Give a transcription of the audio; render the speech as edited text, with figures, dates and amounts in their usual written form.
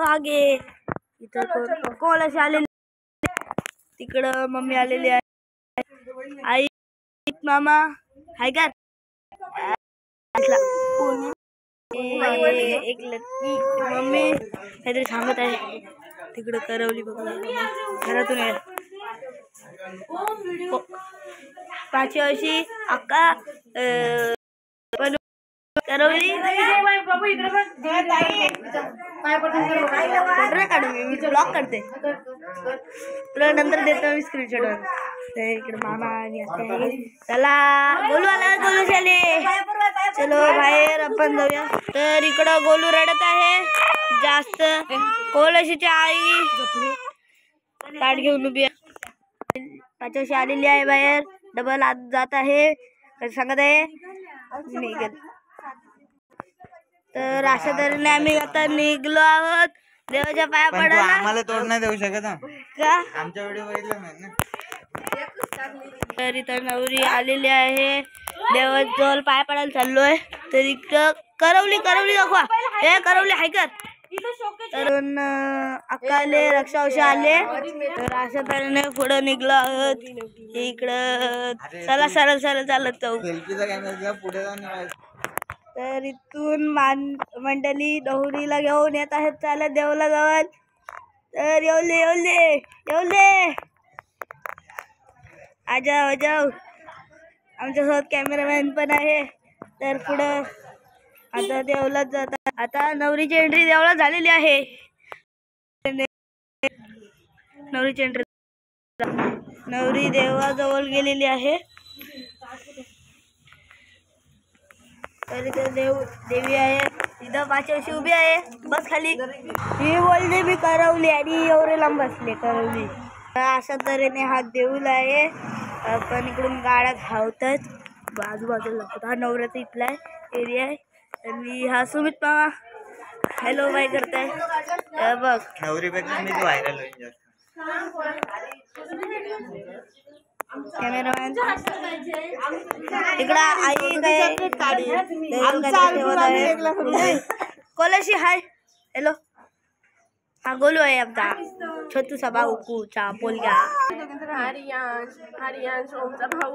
आगे इथं कोण असे आलेले, तिकडं मम्मी आलेली आहे, आई मामा हाय का एक मम्मी काहीतरी सांगत आहे. तिकडं करवली बघा घरातून आहे. पाचवी अशी अक्का करवली काढू मी ब्लॉग करते तुला नंतर देतो मी स्क्रीनशॉट. इकडे मामा आणि चला गोलू आला, गोलू झाले, चलो बाहेर आपण जाऊया. तर इकडं गोलू रडत आहे जास्त. कोलशीची आई ताट घेऊन उभी आहे, पाचशी आलेली आहे बाहेर, डबल आत जात आहे सांगत आहे निघत. तर अशा तऱ्हेने आम्ही आता निघलो आहोत देवाच्या पाया पडायला. आम्हाला तोड नाही देऊ शकत का आमच्या व्हिडिओ बघितलं नाही ना. तर इथं नवरी आलेली आहे, देवाजवळ पाय पडायला चाललोय. तर इकडं करवली दाखवा, हे करवली हाय कर. तर अक्काले रक्षावशी आले. तर अशा तऱ्हेने पुढे निघलो आहोत. इकडं चला सरळ चालत जाऊ. तर इथून मंडळी दहुरीला घेऊन येत आहेत चालत देवला जवळ. तर येवले आजाव आमच्यासोबत कॅमेरामॅन पण आहे. तर पुढं आता देवलाच जातात. आता नवरीची एंट्री देवळात झालेली आहे. नवरीची एंट्री, नवरी देवाजवळ गेलेली आहे. तर इथे देवी आहे, तिथं पाचशी उभी आहे बस खाली. ही बोलते मी करवली आणि एवढे लांब बसले करवली. अशा तऱ्हेने हा देऊळ आहे. पण इकडून गाड्या धावतात बाजूबाजूला. हा नवऱ्याचा इथला एरिया आहे. आणि हा सुमित मामा हॅलो बाय करताय बघ. नवरीपेक्षा मीच व्हायरल होईल. कॅमेरामॅन इकडं आई काय कोलशी हाय हॅलो. हा गोलू आहे आमचा छोटूसा भाऊ कुचा पोलगा. हरियांश ओमचा भाऊ.